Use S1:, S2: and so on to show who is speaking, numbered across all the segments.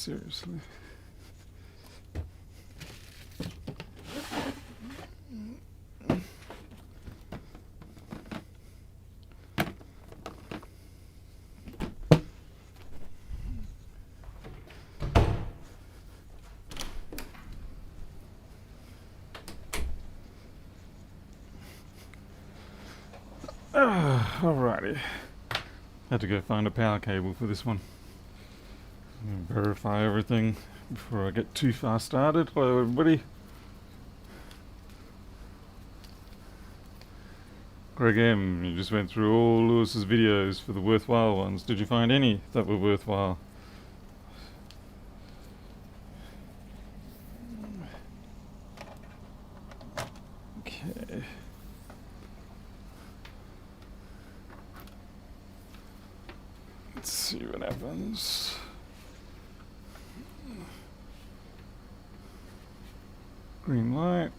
S1: Seriously. Alrighty. Had to go find a power cable for this one. Verify everything before I get too far started. Hello everybody. Greg M, you just went through all Lewis's videos for the worthwhile ones. Did you find any that were worthwhile? Okay. Let's see what happens. Green light.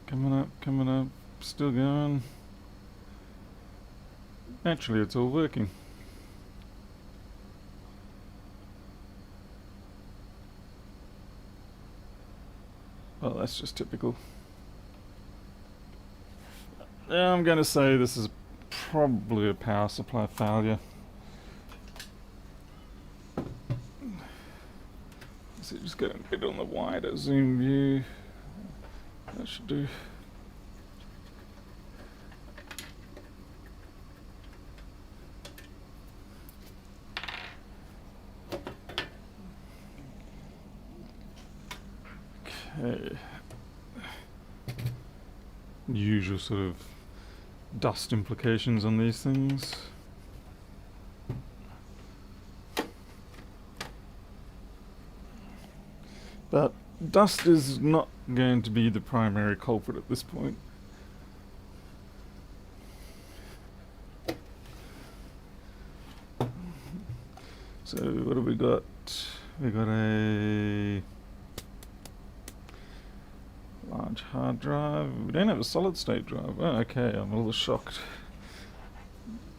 S1: Coming up, still going. Actually, it's all working. Well, that's just typical. Yeah, I'm going to say this is probably a power supply failure. So just get a bit on the wider zoom view. That should do. Okay. Usual sort of dust implications on these things. But dust is not going to be the primary culprit at this point. So what have we got? We got a large hard drive. We don't have a solid state drive. Oh, okay, I'm a little shocked.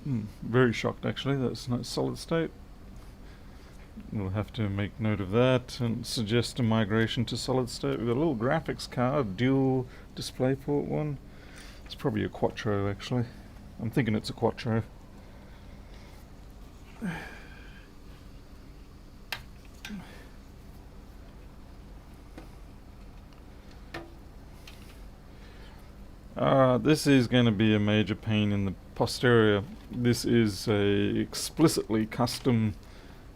S1: Very shocked actually, that's not solid state. We'll have to make note of that and suggest a migration to solid state. We've got a little graphics card, dual display port one. It's probably a Quattro actually. I'm thinking it's a Quattro. This is going to be a major pain in the posterior. This is a explicitly custom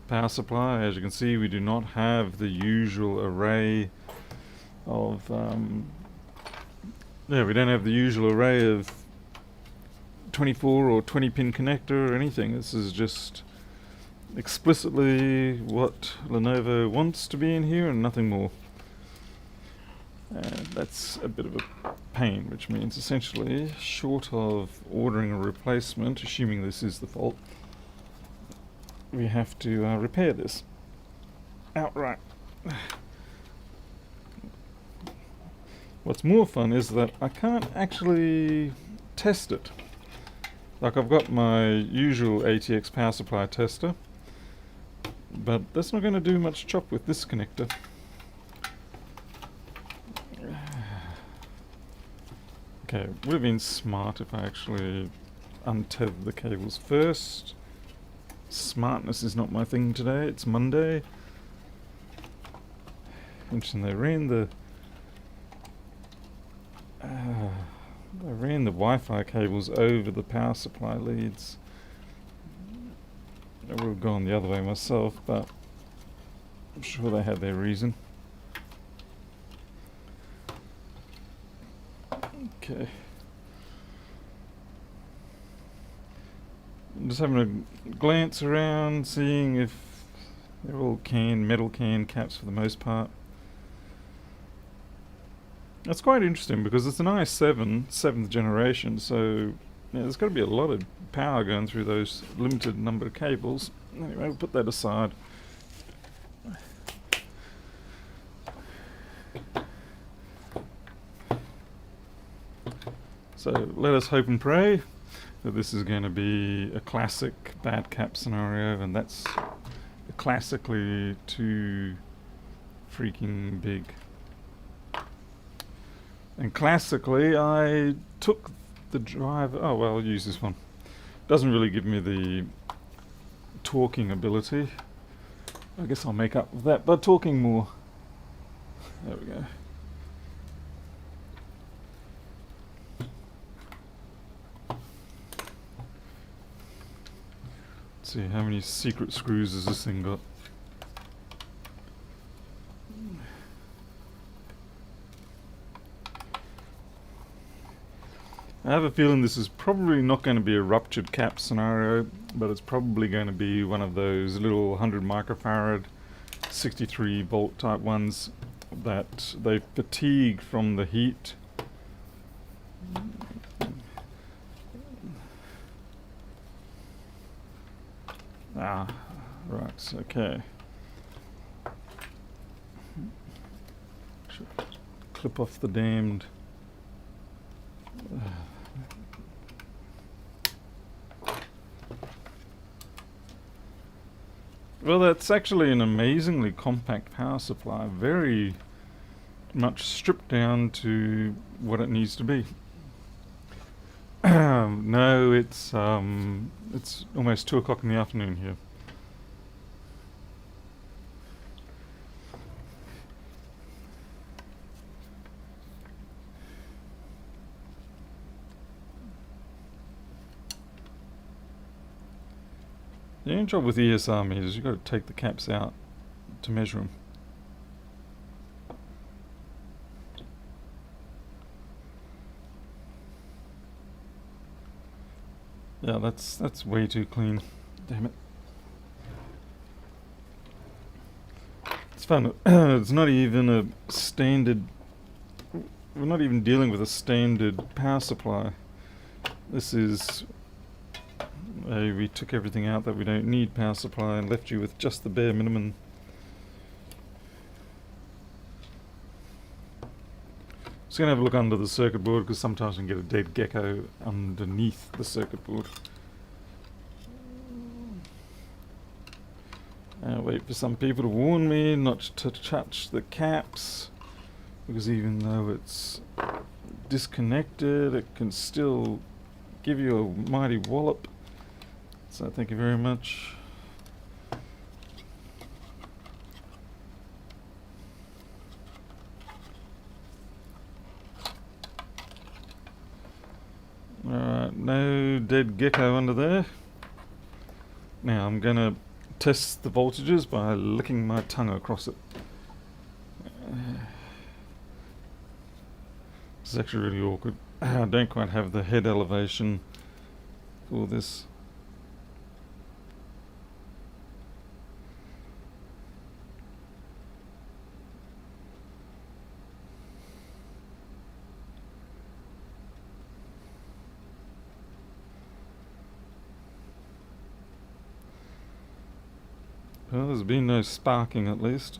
S1: power supply. As you can see, we do not have the usual array of we don't have the usual array of 24 or 20 pin connector or anything. This is just explicitly what Lenovo wants to be in here and nothing more. And that's a bit of a pain, which means essentially, short of ordering a replacement, assuming this is the fault, we have to repair this outright. What's more fun is that I can't actually test it. Like, I've got my usual ATX power supply tester, but that's not going to do much chop with this connector. Okay, it would have been smart if I actually untethered the cables first. Smartness is not my thing today, it's Monday. Interesting, they ran the Wi-Fi cables over the power supply leads. I would have gone the other way myself, but I'm sure they had their reason. Okay. I'm just having a glance around, seeing if they're all metal can caps for the most part. That's quite interesting because it's an i7, 7th generation, so yeah, there's got to be a lot of power going through those limited number of cables. Anyway, we'll put that aside. So let us hope and pray that this is going to be a classic bad cap scenario, and that's classically too freaking big. And classically, I took the driver. Oh well, I'll use this one. Doesn't really give me the talking ability. I guess I'll make up for that by talking more. There we go. Let's see, how many secret screws has this thing got? I have a feeling this is probably not going to be a ruptured cap scenario, but it's probably going to be one of those little 100 microfarad 63 volt type ones that they fatigue from the heat. Ah, right, okay. Should clip off the damned... Well, that's actually an amazingly compact power supply, very much stripped down to what it needs to be. No, it's almost 2 o'clock in the afternoon here. The only trouble with ESR meters is you've got to take the caps out to measure them. Yeah, that's way too clean. Damn it. It's fun. It's not even a standard... We're not even dealing with a standard power supply. This is... we took everything out that we don't need power supply and left you with just the bare minimum. Just going to have a look under the circuit board because sometimes you can get a dead gecko underneath the circuit board. Wait for some people to warn me not to touch the caps, because even though it's disconnected, it can still give you a mighty wallop. So thank you very much. Alright, no dead gecko under there. Now I'm going to test the voltages by licking my tongue across it. This is actually really awkward. I don't quite have the head elevation for this. Well, there's been no sparking at least.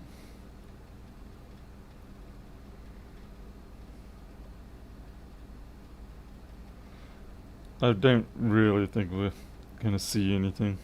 S1: I don't really think we're going to see anything.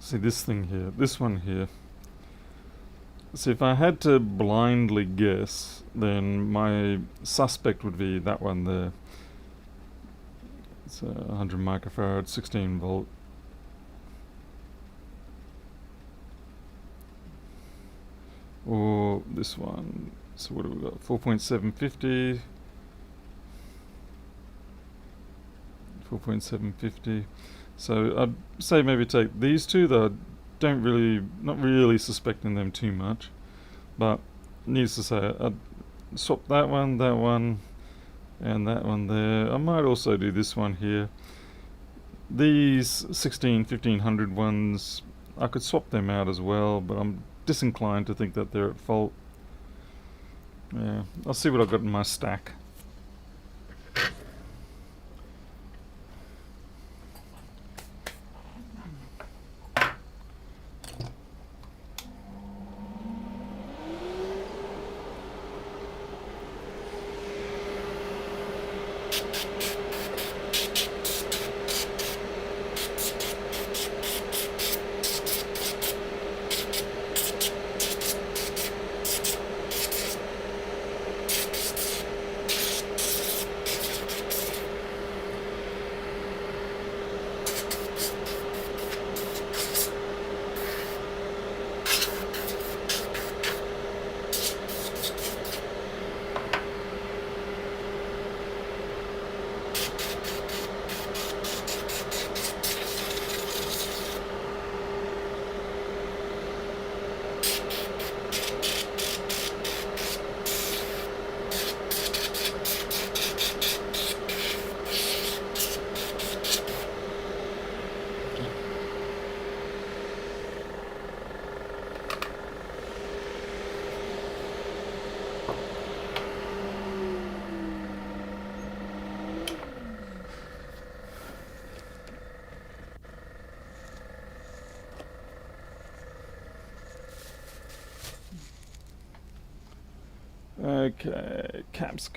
S1: See this thing here, this one here. See, if I had to blindly guess, then my suspect would be that one there. It's a 100 microfarad, 16 volt. Or this one, So what do we got? 4.750. 4.750. So I'd say maybe take these two, though I not really suspecting them too much. But needless to say, I'd swap that one, and that one there. I might also do this one here. These 1500 ones, I could swap them out as well, but I'm disinclined to think that they're at fault. Yeah, I'll see what I've got in my stack. Okay, caps.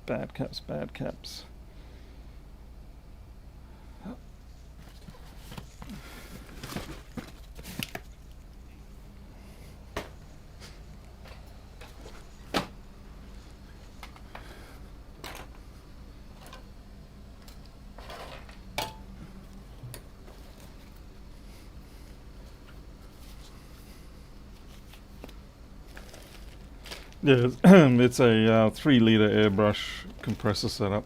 S1: Bad caps. Yeah, it's a 3 litre airbrush compressor setup.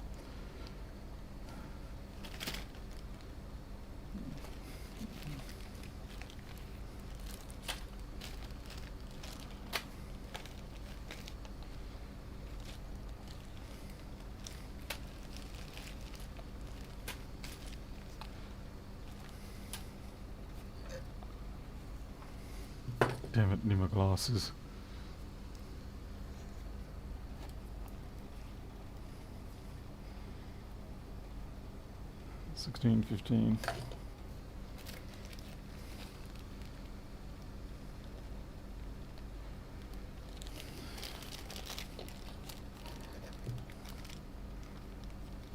S1: Damn it, need my glasses. $16.15.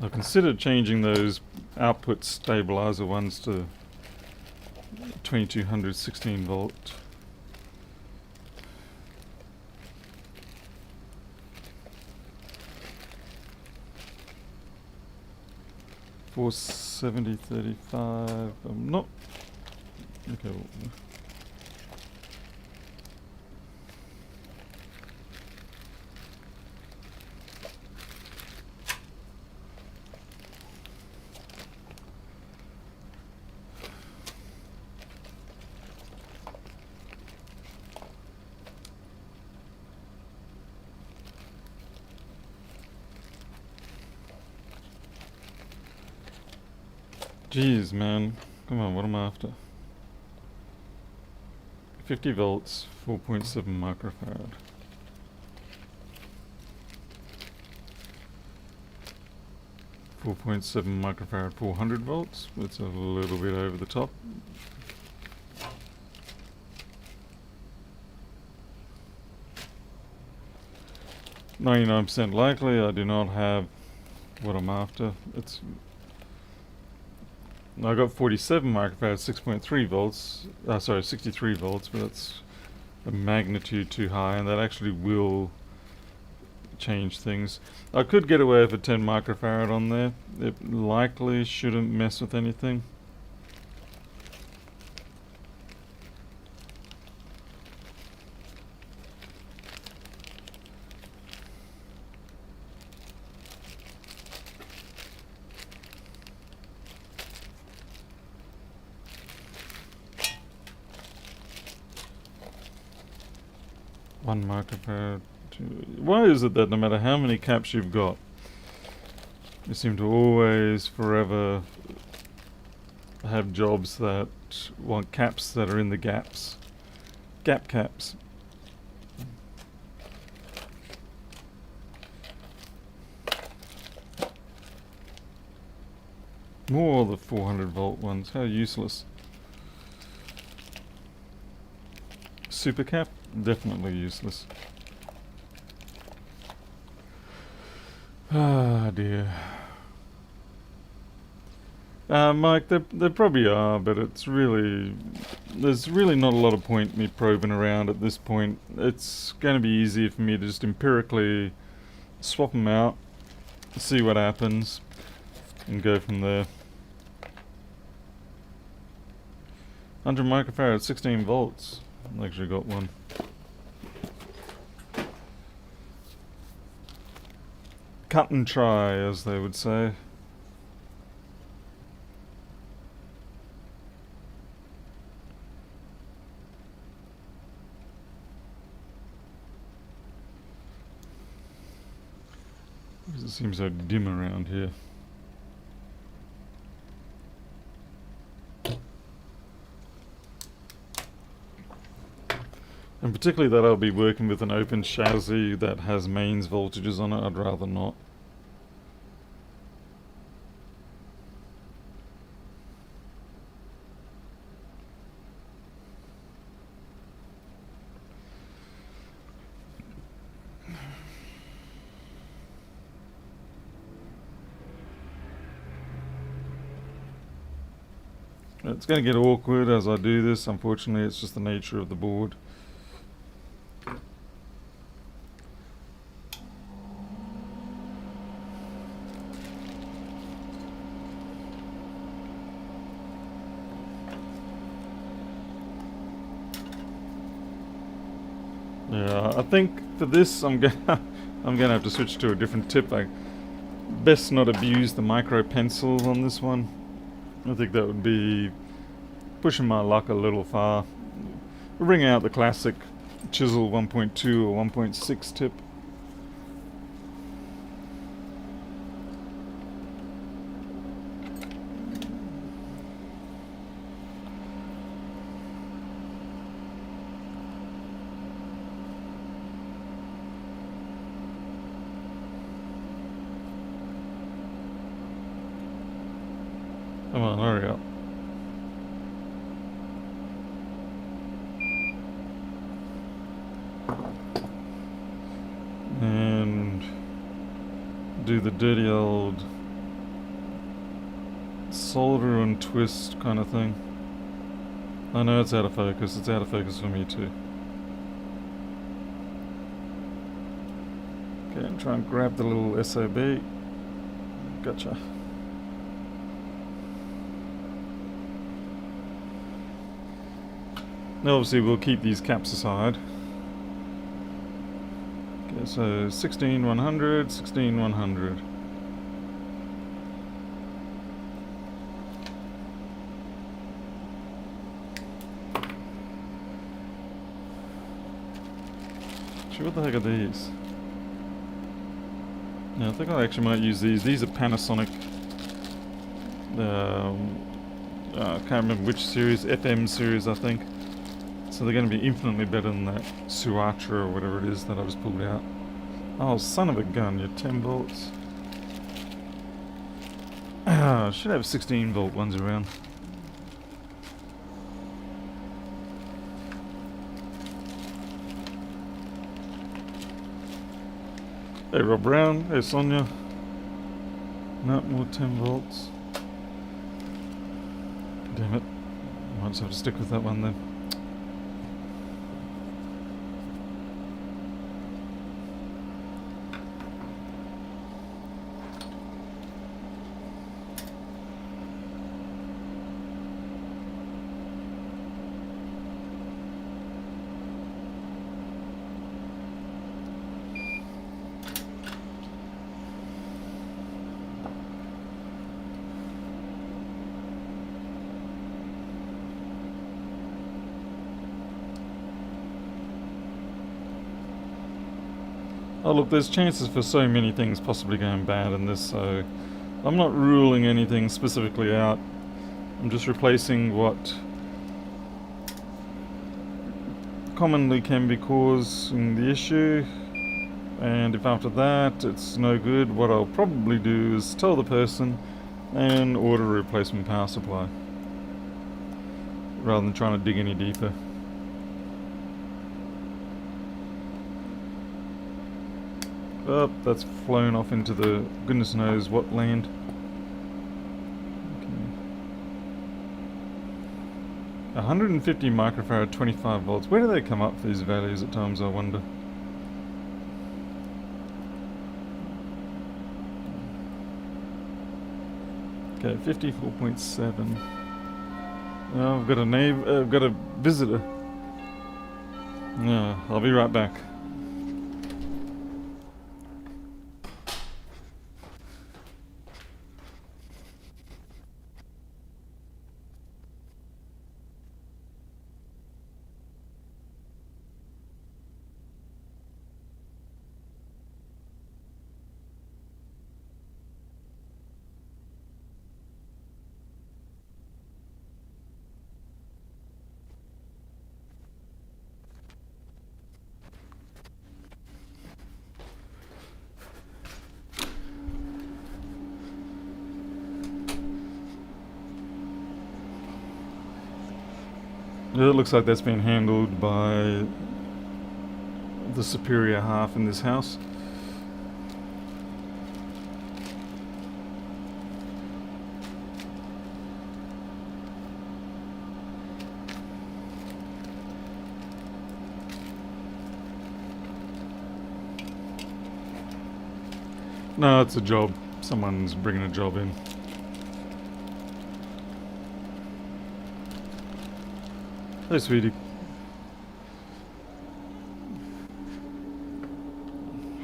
S1: I considered changing those output stabilizer ones to 2200 16 volt. For 7035. I'm not. Okay. Well, jeez, man. Come on, what am I after? 50 volts, 4.7 microfarad. Microfarad, 400 volts. That's a little bit over the top. %99 likely I do not have what I'm after. I got 47 microfarad, 6.3 volts. Sorry, 63 volts, but that's a magnitude too high, and that actually will change things. I could get away with a 10 microfarad on there. It likely shouldn't mess with anything. 1 microfarad. Why is it that no matter how many caps you've got, you seem to always forever have jobs that want caps that are in the gaps? Gap caps. More of the 400 volt ones. How useless. Super cap? Definitely useless. Ah dear. Mike, there probably are, but it's really... There's really not a lot of point me probing around at this point. It's going to be easier for me to just empirically swap them out, see what happens, and go from there. 100 microfarad, 16 volts. I actually got one. Cut and try, as they would say. It seems so dim around here. And particularly that I'll be working with an open chassis that has mains voltages on it, I'd rather not. It's going to get awkward as I do this, unfortunately it's just the nature of the board. Yeah, I think for this I'm gonna have to switch to a different tip. I best not abuse the micro pencil on this one. I think that would be pushing my luck a little far. We'll bring out the classic chisel 1.2 or 1.6 tip. Come on, hurry up. And do the dirty old solder and twist kind of thing. I know it's out of focus. It's out of focus for me too. Okay, and try and grab the little SOB. Gotcha. Now obviously we'll keep these caps aside. Okay, so 16100, 16100. Actually, what the heck are these? Yeah, I think I actually might use these. These are Panasonic. I can't remember which series, FM series I think. So they're going to be infinitely better than that Suatra or whatever it is that I just pulled out. Oh, son of a gun, you're 10 volts. Should have 16 volt ones around. Hey Rob Brown, hey Sonia. No, more 10 volts. Damn it. Might just have to stick with that one then. Oh look, there's chances for so many things possibly going bad in this, so I'm not ruling anything specifically out. I'm just replacing what commonly can be causing the issue, and if after that it's no good, what I'll probably do is tell the person and order a replacement power supply rather than trying to dig any deeper. Oh, that's flown off into the goodness knows what land. Okay. 150 microfarad, 25 volts. Where do they come up for these values at times, I wonder? Okay, 54.7. Oh, I've got a I've got a visitor. Yeah, I'll be right back. It looks like that's been handled by the superior half in this house. No, it's a job. Someone's bringing a job in. Hey, sweetie.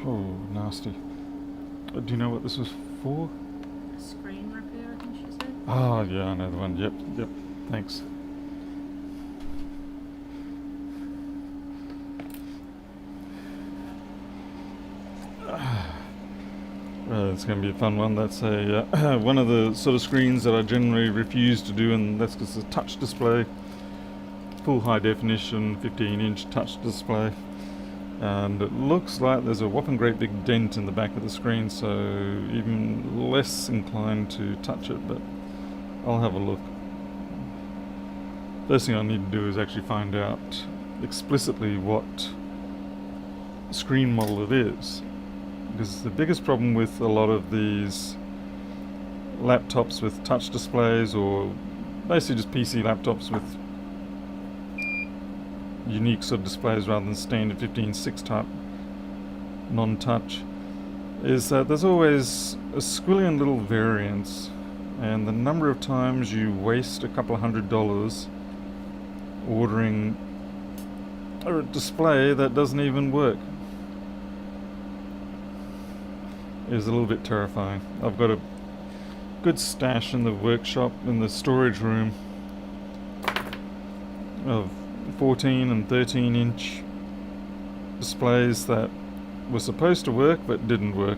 S1: Oh, nasty. Do you know what this was for?
S2: A screen repair, I think she said.
S1: Oh, yeah, I know the one. Yep, thanks. It's going to be a fun one. That's a one of the sort of screens that I generally refuse to do, and that's because it's a touch display. Full high definition 15-inch touch display, and it looks like there's a whopping great big dent in the back of the screen, so even less inclined to touch it, but I'll have a look. First thing I need to do is actually find out explicitly what screen model it is, because the biggest problem with a lot of these laptops with touch displays, or basically just PC laptops with unique sort of displays rather than standard 15.6 type non-touch, is that there's always a squillion little variance, and the number of times you waste a couple of $100 ordering a display that doesn't even work is a little bit terrifying. I've got a good stash in the workshop, in the storage room, of 14 and 13-inch displays that were supposed to work but didn't work.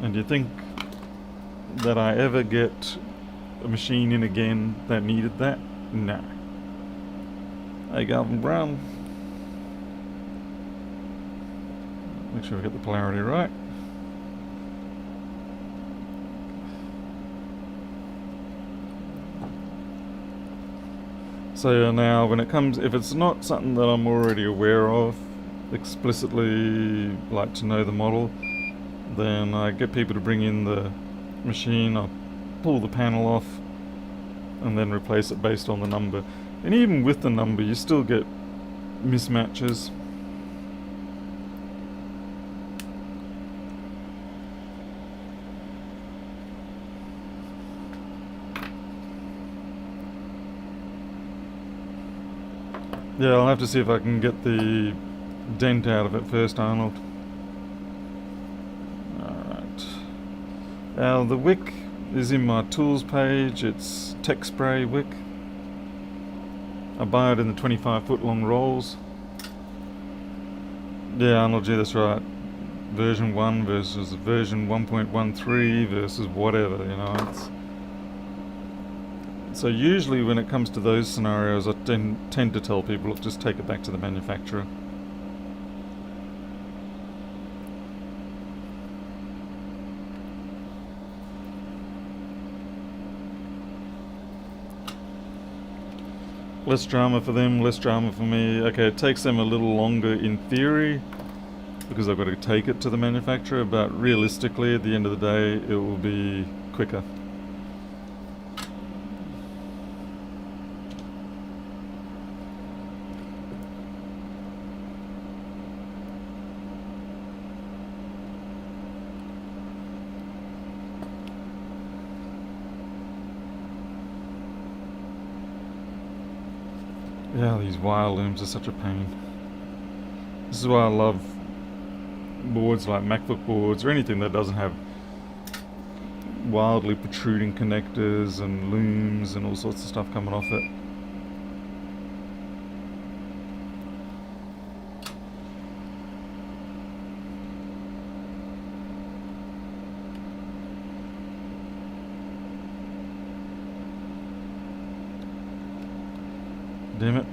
S1: And you think that I ever get a machine in again that needed that? Nah. Hey, Galvin Brown. Make sure we get the polarity right. So now when it comes, if it's not something that I'm already aware of, explicitly like to know the model, then I get people to bring in the machine, I pull the panel off and then replace it based on the number. And even with the number you still get mismatches. Yeah, I'll have to see if I can get the dent out of it first, Arnold. Alright. Now the wick is in my tools page. It's tech spray wick. I buy it in the 25-foot long rolls. Yeah, Arnold, yeah, that's right. version 1 versus version 1.13 versus whatever, you know. So usually when it comes to those scenarios, I tend to tell people, look, just take it back to the manufacturer. Less drama for them, less drama for me. Okay, it takes them a little longer in theory because I've got to take it to the manufacturer, but realistically at the end of the day it will be quicker. Yeah, these wire looms are such a pain. This is why I love boards like MacBook boards or anything that doesn't have wildly protruding connectors and looms and all sorts of stuff coming off it. Damn it.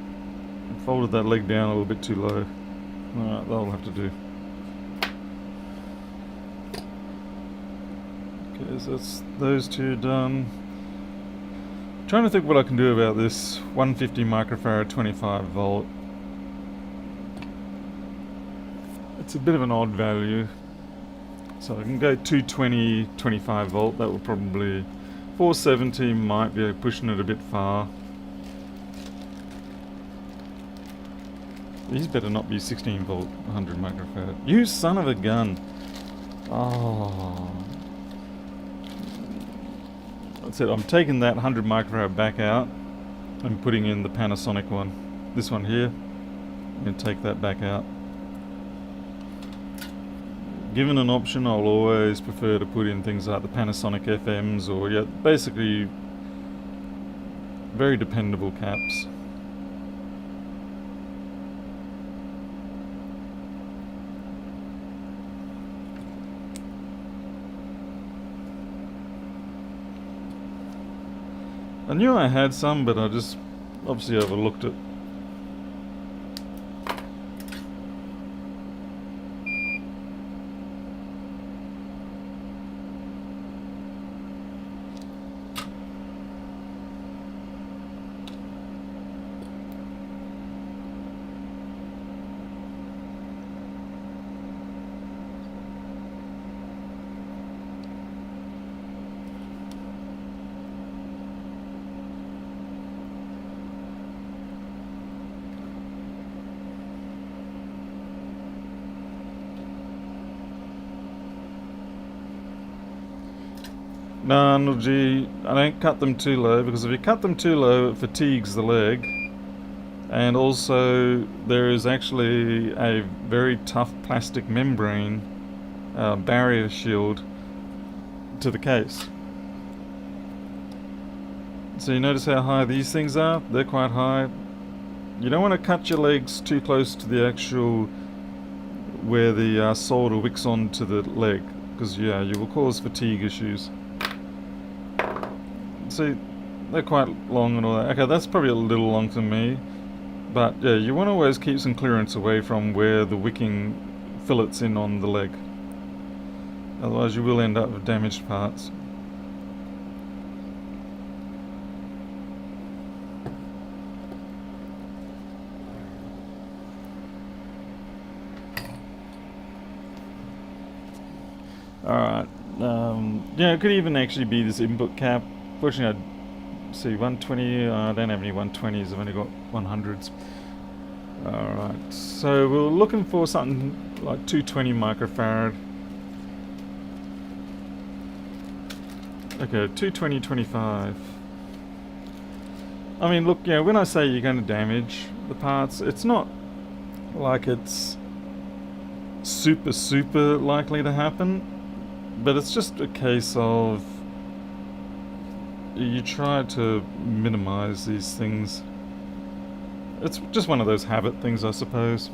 S1: I folded that leg down a little bit too low. Alright, that'll have to do. Okay, so that's those two done. Trying to think what I can do about this 150 microfarad 25 volt. It's a bit of an odd value. So I can go 220 25 volt, that will probably 470 might be pushing it a bit far. These better not be 16 volt 100 microfarad. You son of a gun! Oh. That's it, I'm taking that 100 microfarad back out and putting in the Panasonic one. This one here. I'm going to take that back out. Given an option, I'll always prefer to put in things like the Panasonic FMs or, yeah, basically very dependable caps. I knew I had some, but I just obviously overlooked it. No, gee, I don't cut them too low, because if you cut them too low it fatigues the leg, and also there is actually a very tough plastic membrane barrier shield to the case. So you notice how high these things are? They're quite high. You don't want to cut your legs too close to the actual where the solder wicks onto the leg, because yeah, you will cause fatigue issues. See, they're quite long and all that. Okay, that's probably a little long for me, but yeah, you want to always keep some clearance away from where the wicking fillets in on the leg. Otherwise you will end up with damaged parts. Alright, yeah, it could even actually be this input cap. Fortunately, I see 120. I don't have any 120s. I've only got 100s. Alright, so we're looking for something like 220 microfarad. Okay, 220 25. I mean, look, yeah, when I say you're going to damage the parts, it's not like it's super likely to happen, but it's just a case of you try to minimize these things. It's just one of those habit things, I suppose.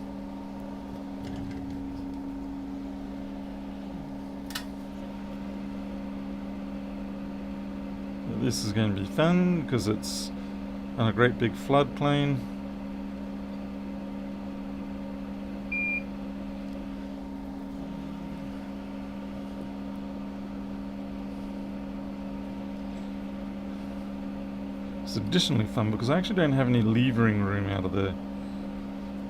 S1: this is going to be fun because it's on a great big floodplain. It's additionally fun because I actually don't have any levering room out of there.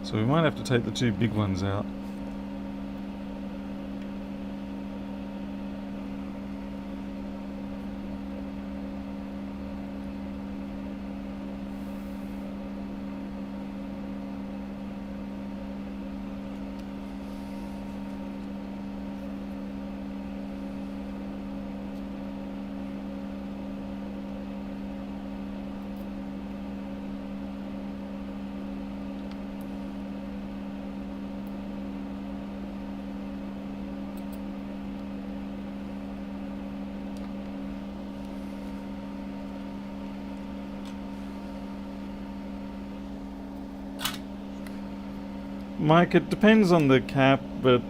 S1: So we might have to take the two big ones out. Mike, it depends on the cap, but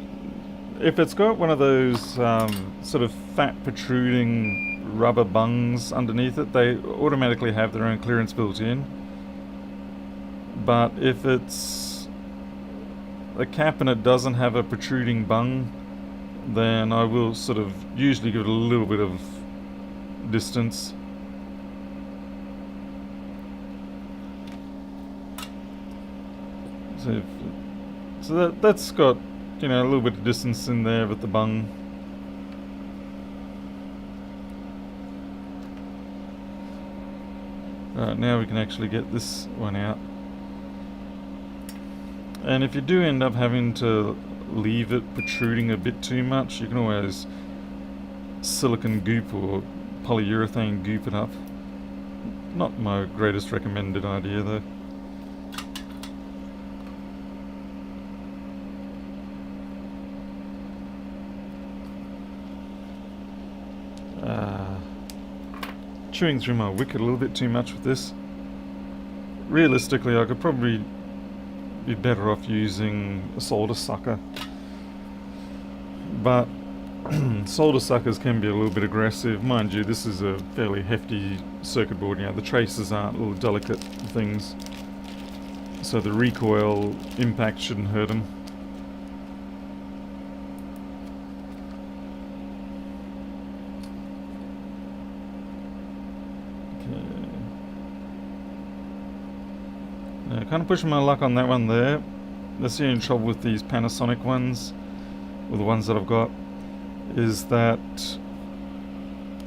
S1: if it's got one of those sort of fat protruding rubber bungs underneath it, they automatically have their own clearance built in. But if it's a cap and it doesn't have a protruding bung, then I will sort of usually give it a little bit of distance. So that's got, you know, a little bit of distance in there with the bung. Alright, now we can actually get this one out. And if you do end up having to leave it protruding a bit too much, you can always silicone goop or polyurethane goop it up. Not my greatest recommended idea though. Chewing through my wick a little bit too much with this. Realistically, I could probably be better off using a solder sucker, but solder suckers can be a little bit aggressive. Mind you, this is a fairly hefty circuit board. You know, the traces aren't little delicate things, so the recoil impact shouldn't hurt them. Kind of pushing my luck on that one there. That's the only trouble with these Panasonic ones, or the ones that I've got, is that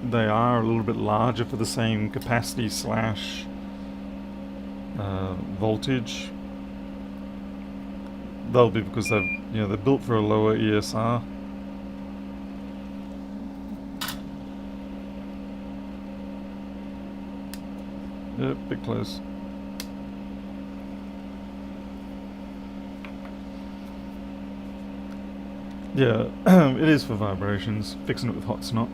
S1: they are a little bit larger for the same capacity slash voltage. That'll be because they're built for a lower ESR. Yep, bit close. Yeah, it is for vibrations, fixing it with hot snot.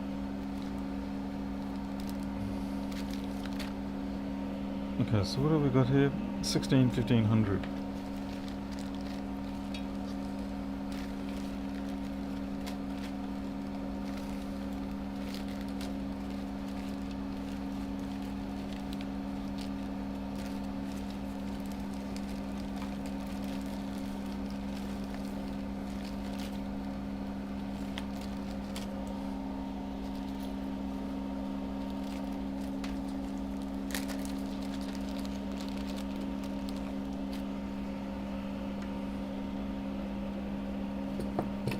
S1: Okay, so what have we got here? 1500.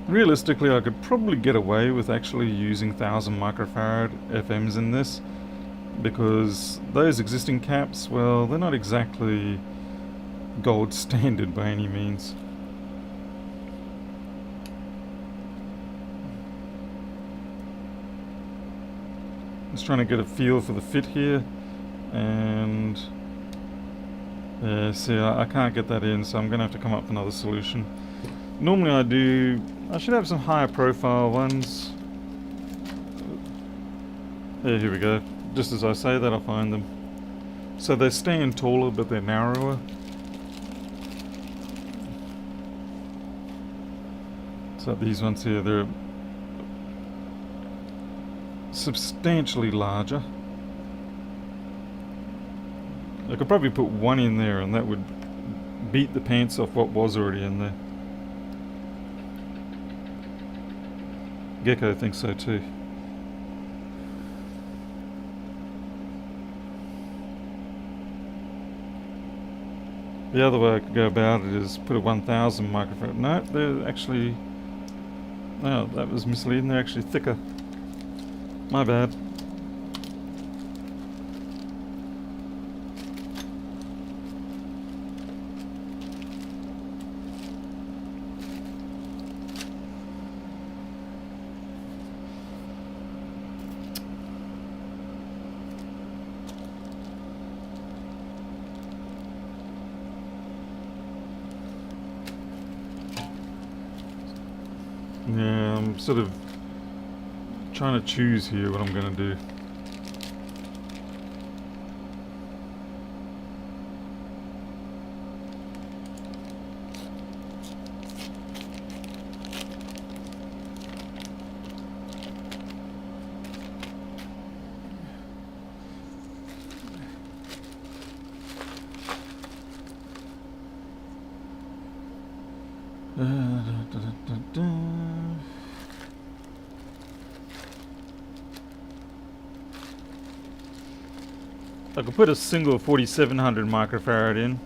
S1: Realistically, I could probably get away with actually using 1000 microfarad FMs in this, because those existing caps, well, they're not exactly gold standard by any means. Just trying to get a feel for the fit here, and yeah, see, I can't get that in, so I'm going to have to come up with another solution. Normally I should have some higher profile ones. Yeah, here we go. Just as I say that, I find them. So they stand taller, but they're narrower. So these ones here, they're substantially larger. I could probably put one in there and that would beat the pants off what was already in there. Gecko thinks so too. The other way I could go about it is put a 1000 microfarad. No, they're actually... No, that was misleading. They're actually thicker. My bad. Yeah, I'm sort of trying to choose here what I'm going to do. I could put a single 4700 microfarad in.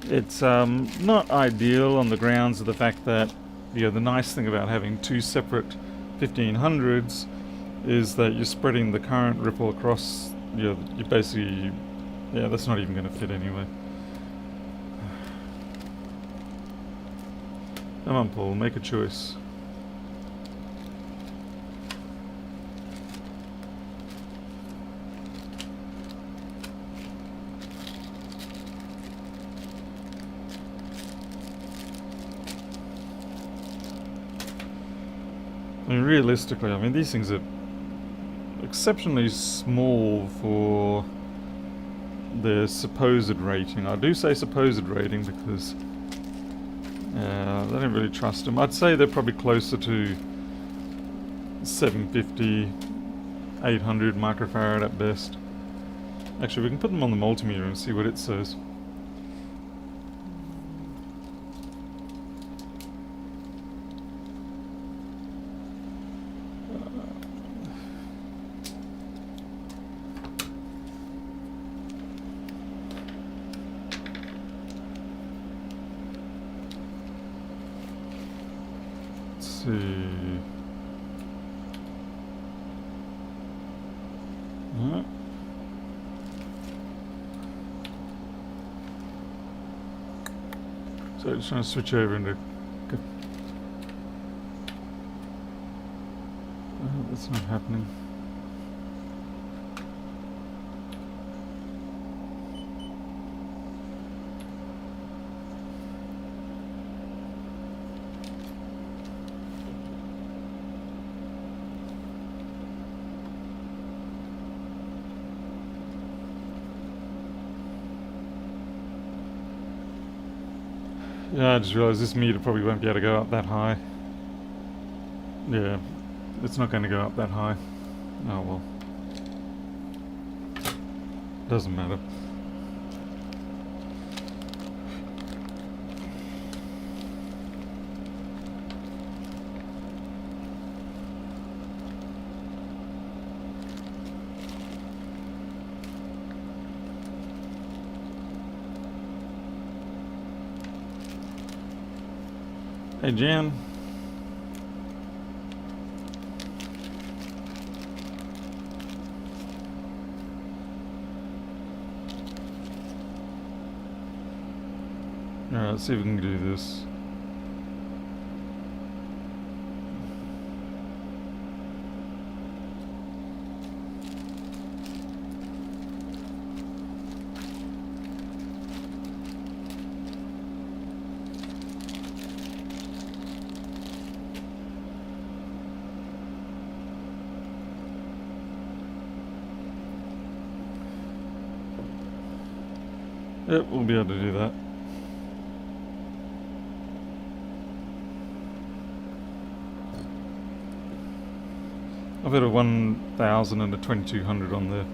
S1: It's not ideal on the grounds of the fact that, the nice thing about having two separate 1500s is that you're spreading the current ripple across. You basically, that's not even going to fit anyway. Come on, Paul, make a choice. I mean, realistically, these things are exceptionally small for their supposed rating. I do say supposed rating because I don't really trust them. I'd say they're probably closer to 750, 800 microfarad at best. Actually, we can put them on the multimeter and see what it says. See. So just trying to switch over into. Oh, that's not happening. Yeah, I just realised this meter probably won't be able to go up that high. Yeah, it's not going to go up that high. Oh well. Doesn't matter. Hey Jan. Alright, let's see if we can do this. Yep, we'll be able to do that. I've got a 1000 and a 2200 on there.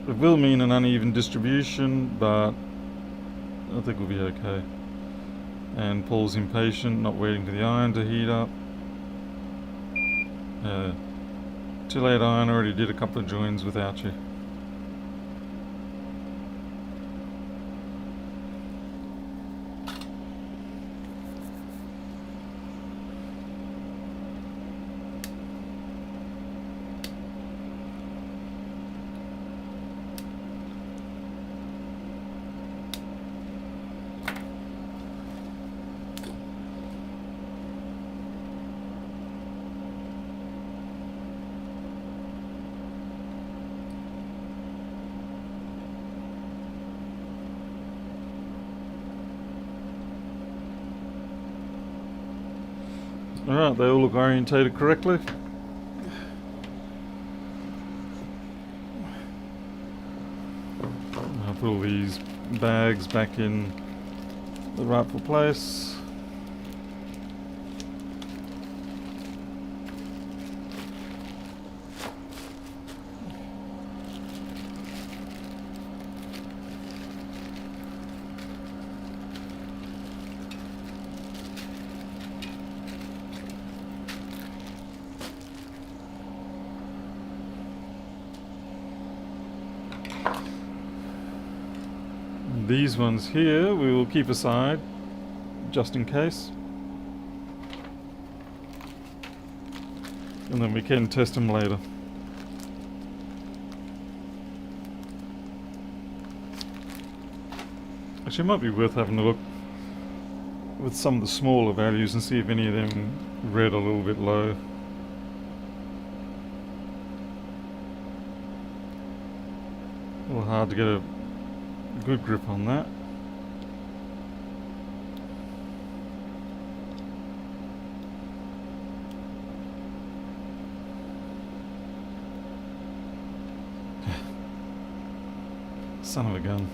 S1: It will mean an uneven distribution, but I think we'll be okay. And Paul's impatient, not waiting for the iron to heat up. Too late, iron. Already did a couple of joins without you. Alright, they all look orientated correctly. I'll put all these bags back in the rightful place. These ones here we will keep aside just in case, and then we can test them later. Actually, it might be worth having a look with some of the smaller values and see if any of them read a little bit low. A little hard to get a good grip on that. Son of a gun.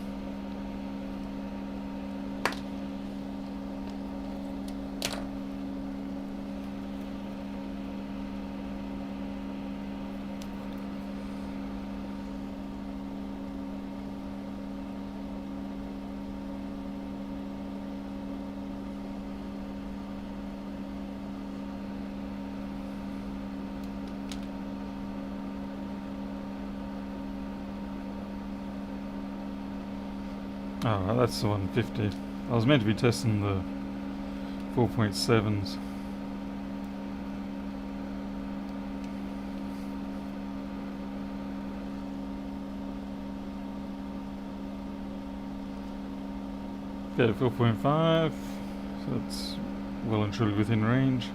S1: Oh, that's the 150. I was meant to be testing the 4.7s. Okay, 4.5. So that's well and truly within range.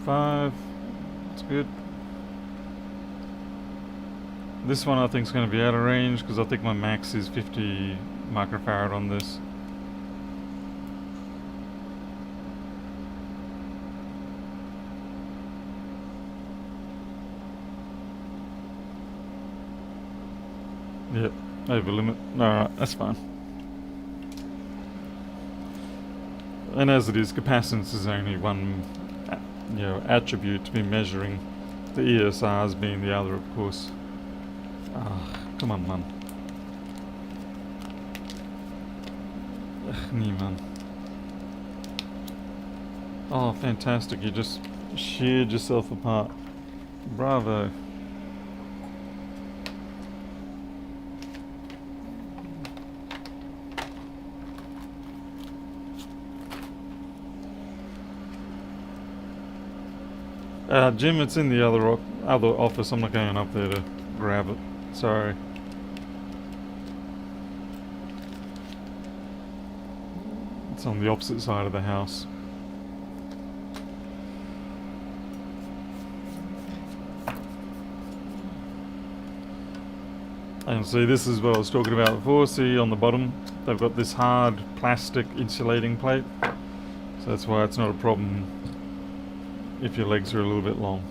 S1: .5, that's good. This one I think is going to be out of range because I think my max is 50 microfarad on this. Yep, over limit. Alright, that's fine. And as it is, capacitance is only one attribute to be measuring, the ESRs being the other, of course. Ah, come on, man. Nee, man. Oh, fantastic, you just sheared yourself apart. Bravo. Jim, it's in the other office. I'm not going up there to grab it. Sorry. It's on the opposite side of the house. And see, this is what I was talking about before. See, on the bottom, they've got this hard plastic insulating plate. So that's why it's not a problem if your legs are a little bit long.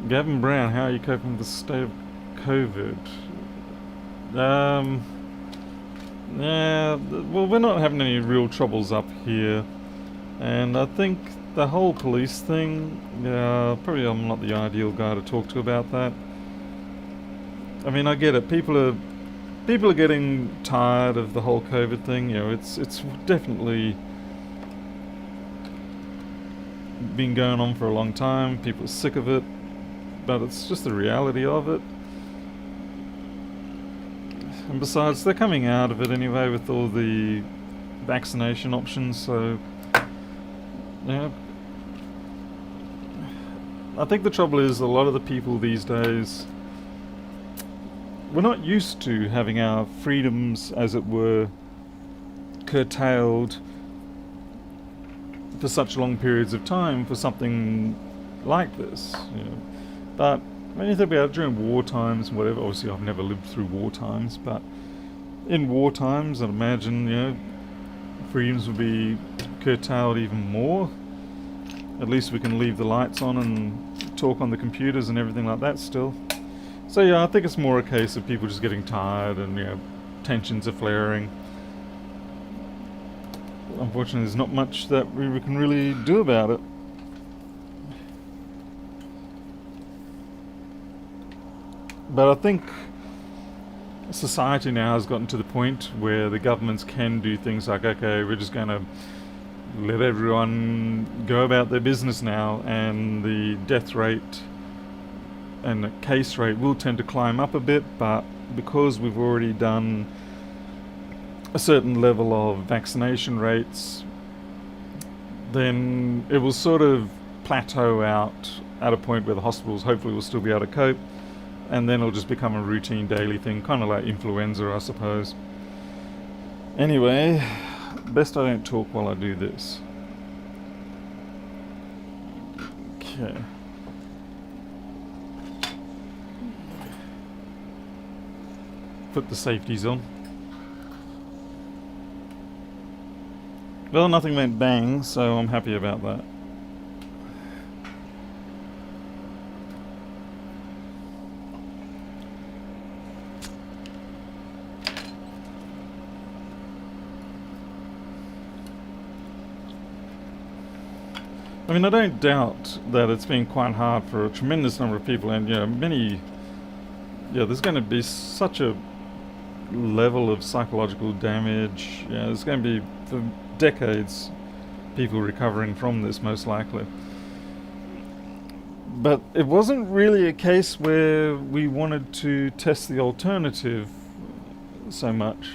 S1: Gavin Brown, how are you coping with the state of COVID. Yeah, well, we're not having any real troubles up here, and I think the whole police thing, yeah, probably I'm not the ideal guy to talk to about that. I mean, I get it. People are getting tired of the whole COVID thing. It's definitely been going on for a long time. People are sick of it, but it's just the reality of it. And besides, they're coming out of it anyway with all the vaccination options, so yeah. I think the trouble is a lot of the people these days, we're not used to having our freedoms, as it were, curtailed for such long periods of time for something like this. But when you think about it, during war times and whatever, obviously I've never lived through war times, but in war times, I'd imagine, freedoms would be curtailed even more. At least we can leave the lights on and talk on the computers and everything like that still. So yeah, I think it's more a case of people just getting tired and, tensions are flaring. Unfortunately, there's not much that we can really do about it. But I think society now has gotten to the point where the governments can do things like, okay, we're just going to let everyone go about their business now, and the death rate and the case rate will tend to climb up a bit, but because we've already done a certain level of vaccination rates, then it will sort of plateau out at a point where the hospitals hopefully will still be able to cope, and then it'll just become a routine daily thing, kind of like influenza, I suppose. Anyway, best I don't talk while I do this. Okay. Put the safeties on. Well, nothing went bang, so I'm happy about that. I mean, I don't doubt that it's been quite hard for a tremendous number of people, and there's going to be such a level of psychological damage. There's going to be, for decades, people recovering from this, most likely. But it wasn't really a case where we wanted to test the alternative so much.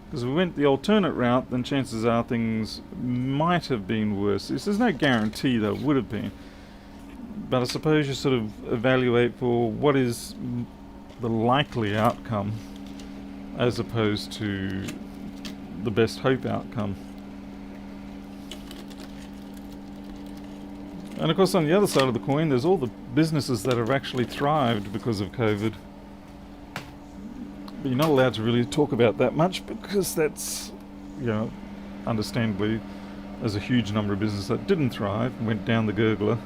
S1: Because if we went the alternate route, then chances are things might have been worse. There's no guarantee that it would have been. But I suppose you sort of evaluate for what is the likely outcome as opposed to the best hope outcome. And of course, on the other side of the coin, there's all the businesses that have actually thrived because of COVID. But you're not allowed to really talk about that much because that's, understandably, there's a huge number of businesses that didn't thrive and went down the gurgler.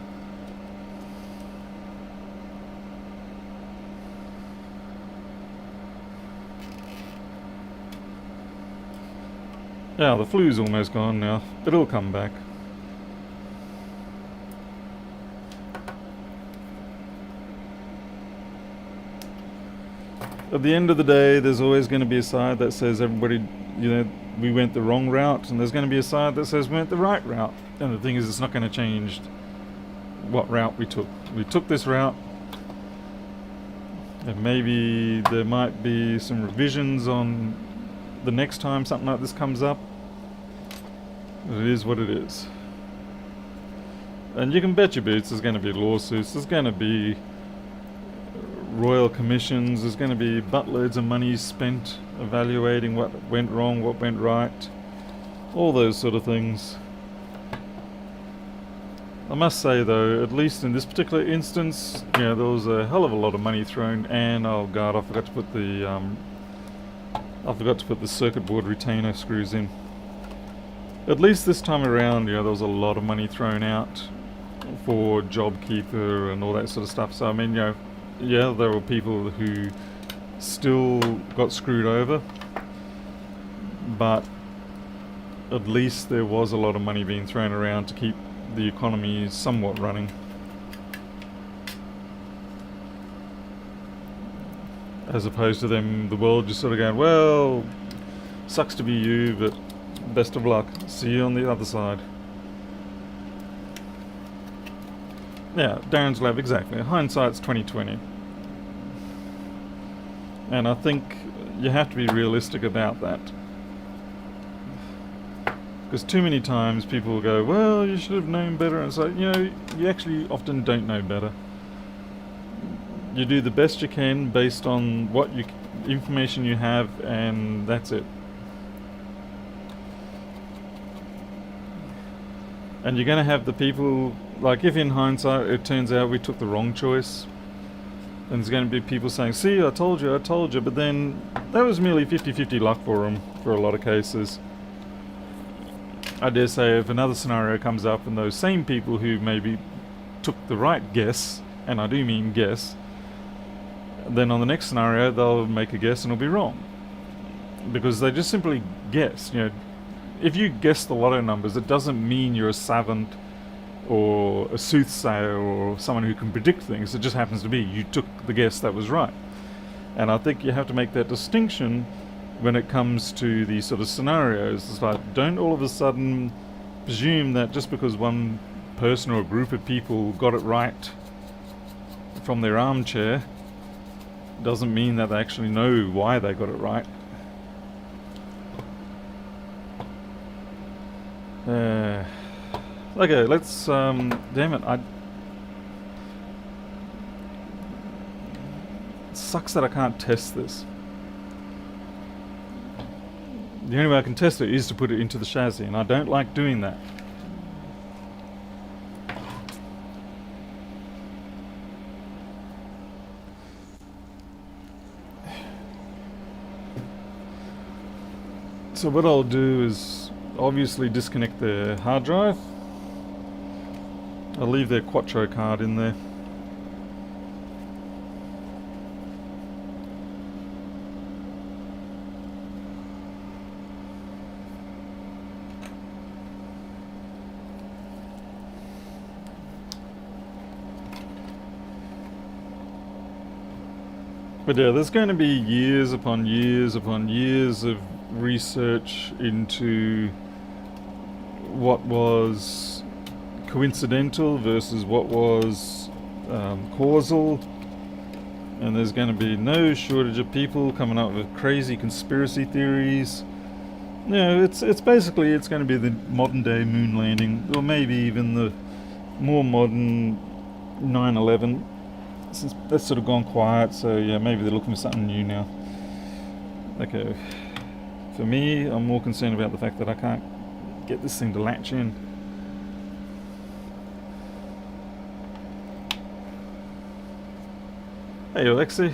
S1: Yeah, the flu's almost gone now. It'll come back. At the end of the day, there's always going to be a side that says everybody, we went the wrong route, and there's going to be a side that says we went the right route. And the thing is, it's not going to change what route we took. We took this route, and maybe there might be some revisions on the next time something like this comes up. But it is what it is. And you can bet your boots there's going to be lawsuits, there's going to be royal commissions, there's going to be buttloads of money spent evaluating what went wrong, what went right, all those sort of things. I must say though, at least in this particular instance, there was a hell of a lot of money thrown, and oh god, I forgot to put the circuit board retainer screws in. At least this time around, there was a lot of money thrown out for JobKeeper and all that sort of stuff. So I mean, yeah, there were people who still got screwed over, but at least there was a lot of money being thrown around to keep the economy somewhat running. As opposed to them, the world just sort of going, well, sucks to be you, but best of luck. See you on the other side. Yeah, Darren's Lab, exactly. Hindsight's 2020. And I think you have to be realistic about that. Because too many times people will go, well, you should have known better. And it's like, you actually often don't know better. You do the best you can based on what information you have, and that's it. And you're going to have the people, like if in hindsight it turns out we took the wrong choice, then there's going to be people saying, see, I told you, but then that was merely 50-50 luck for them for a lot of cases. I dare say if another scenario comes up and those same people who maybe took the right guess, and I do mean guess, then on the next scenario they'll make a guess and it'll be wrong. Because they just simply guess. If you guess the lotto numbers, it doesn't mean you're a savant or a soothsayer or someone who can predict things. It just happens to be you took the guess that was right. And I think you have to make that distinction when it comes to these sort of scenarios. It's like, don't all of a sudden presume that just because one person or a group of people got it right from their armchair doesn't mean that they actually know why they got it right. Okay, let's, damn it, it sucks that I can't test this. The only way I can test it is to put it into the chassis, and I don't like doing that. So what I'll do is obviously disconnect the hard drive. I'll leave their Quattro card in there. But yeah, there's going to be years upon years upon years of research into what was coincidental versus what was causal, and there's going to be no shortage of people coming up with crazy conspiracy theories. It's basically it's going to be the modern day moon landing, or maybe even the more modern 9/11. Since that's sort of gone quiet, so yeah, maybe they're looking for something new now. Okay, for me, I'm more concerned about the fact that I can't get this thing to latch in. Hey Alexi.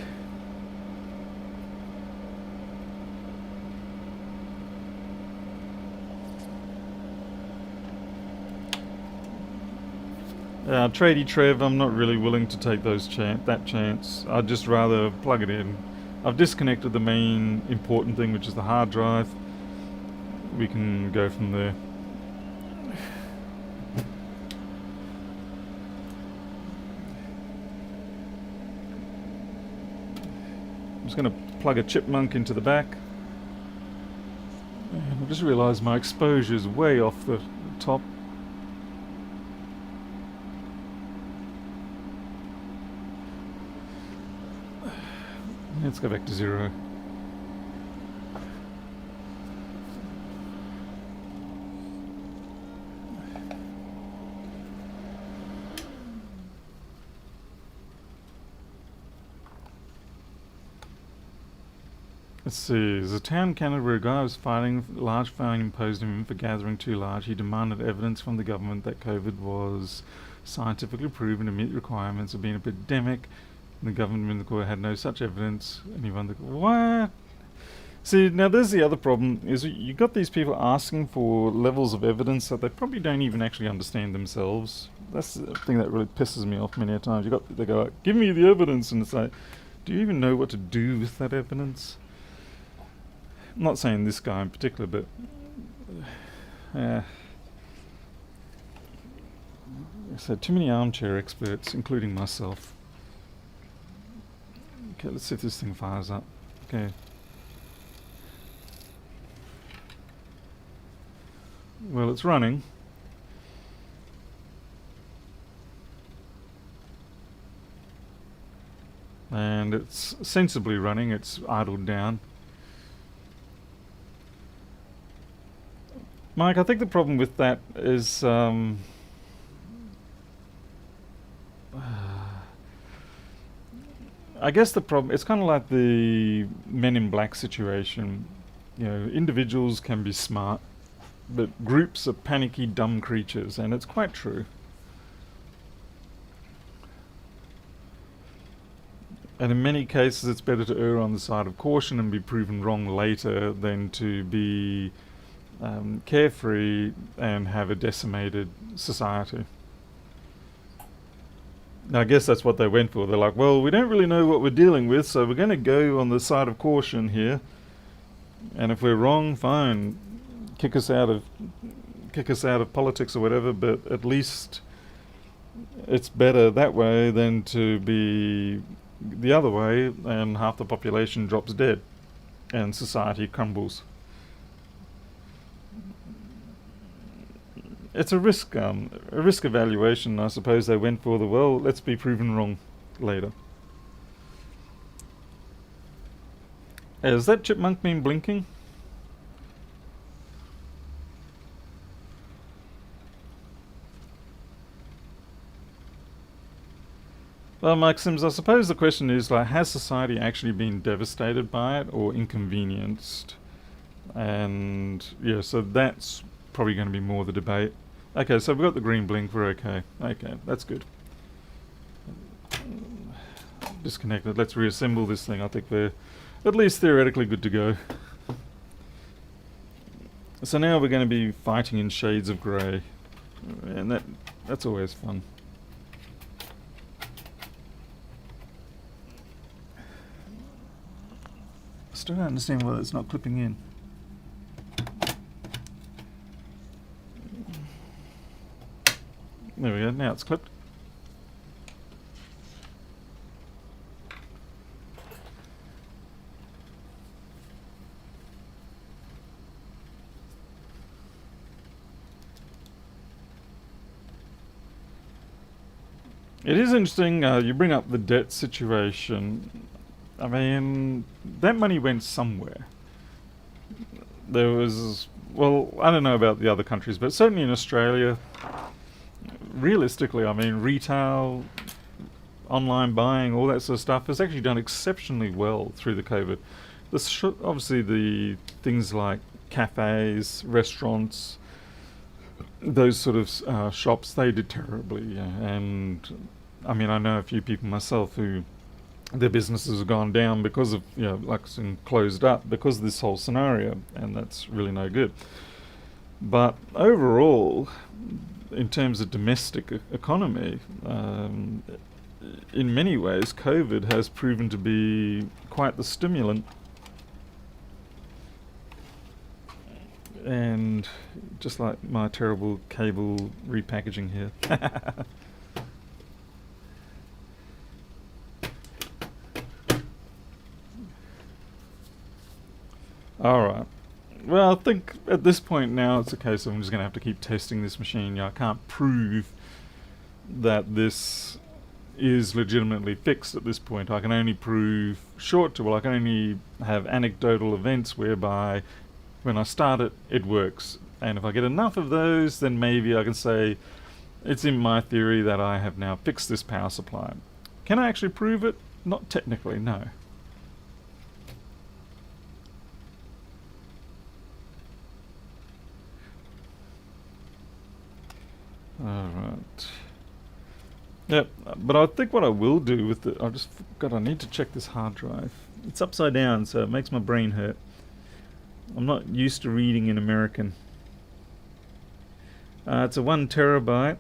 S1: Tradie Trev, I'm not really willing to take that chance. I'd just rather plug it in. I've disconnected the main important thing, which is the hard drive. We can go from there. I'm just going to plug a chipmunk into the back. And I just realised my exposure is way off the top. Let's go back to 0. Let's see. There's a town in Canada where a guy was fighting a large fine imposed on him for gathering too large. He demanded evidence from the government that COVID was scientifically proven to meet requirements of being an epidemic. The government in the court had no such evidence, and he wondered, what? See, now there's the other problem, is you got these people asking for levels of evidence that they probably don't even actually understand themselves. that's the thing that really pisses me off many a times. They go like, give me the evidence, and it's like, do you even know what to do with that evidence? I'm not saying this guy in particular, but I said too many armchair experts, including myself. Okay, let's see if this thing fires up. Okay. Well, it's running. And it's sensibly running, it's idled down. Mike, I think the problem with that is I guess the problem, it's kind of like the Men in Black situation. You know, individuals can be smart, but groups are panicky, dumb creatures, and it's quite true. And in many cases, it's better to err on the side of caution and be proven wrong later than to be carefree and have a decimated society. Now, I guess that's what they went for. They're like, well, we don't really know what we're dealing with, so we're going to go on the side of caution here. And if we're wrong, fine, kick us out of politics or whatever. But at least it's better that way than to be the other way, and half the population drops dead, and society crumbles. It's a risk evaluation. I suppose they went for let's be proven wrong later. Has that chipmunk been blinking? Well, Mike Sims, I suppose the question is, like, has society actually been devastated by it or inconvenienced? And yeah, so that's probably going to be more the debate. Okay, so we've got the green blink, we're okay. Okay, that's good. Disconnected, let's reassemble this thing. I think we're at least theoretically good to go. So now we're going to be fighting in shades of grey. And that's always fun. I still don't understand why it's not clipping in. There we go, now it's clipped. It is interesting, you bring up the debt situation. I mean, that money went somewhere. There was, well, I don't know about the other countries, but certainly in Australia, realistically, I mean, retail, online buying, all that sort of stuff has actually done exceptionally well through the COVID. Obviously, the things like cafes, restaurants, those sort of shops, they did terribly. Yeah. And I mean, I know a few people myself who their businesses have gone down because of, you know, like closed up because of this whole scenario, and that's really no good. But overall, in terms of domestic economy, in many ways, COVID has proven to be quite the stimulant. And just like my terrible cable repackaging here. Alright. Well, I think at this point now it's a case of I'm just going to have to keep testing this machine. I can't prove that this is legitimately fixed at this point. I can only prove I can only have anecdotal events whereby when I start it, it works. And if I get enough of those, then maybe I can say it's in my theory that I have now fixed this power supply. Can I actually prove it? Not technically, no. Alright. Yep, but I think what I will do with it, I need to check this hard drive. It's upside down, so it makes my brain hurt. I'm not used to reading in American. It's a 1 terabyte.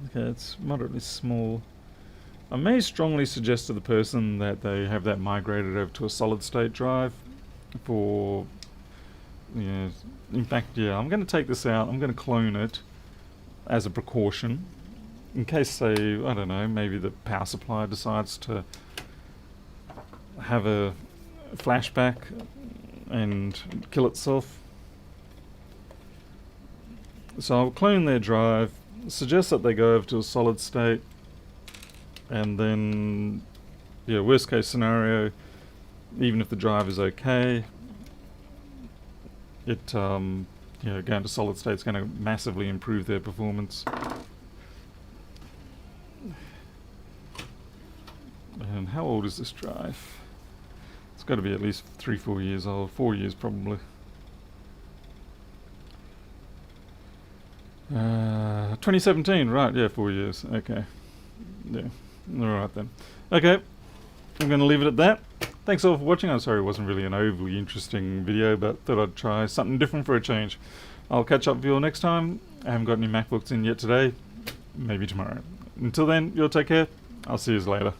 S1: Okay, it's moderately small. I may strongly suggest to the person that they have that migrated over to a solid state drive for, yeah, in fact, yeah, I'm going to take this out, I'm going to clone it as a precaution, in case, say, I don't know, maybe the power supply decides to have a flashback and kill itself. So I'll clone their drive, suggest that they go over to a solid state, and then, yeah, worst case scenario, even if the drive is okay, it, going to solid state is going to massively improve their performance. And how old is this drive? It's got to be at least 3-4 years old, 4 years probably. 2017, right, yeah, 4 years, okay. Yeah, alright then. Okay, I'm going to leave it at that. Thanks all for watching. I'm sorry it wasn't really an overly interesting video, but thought I'd try something different for a change. I'll catch up with you all next time. I haven't got any MacBooks in yet today. Maybe tomorrow. Until then, you'll take care. I'll see you later.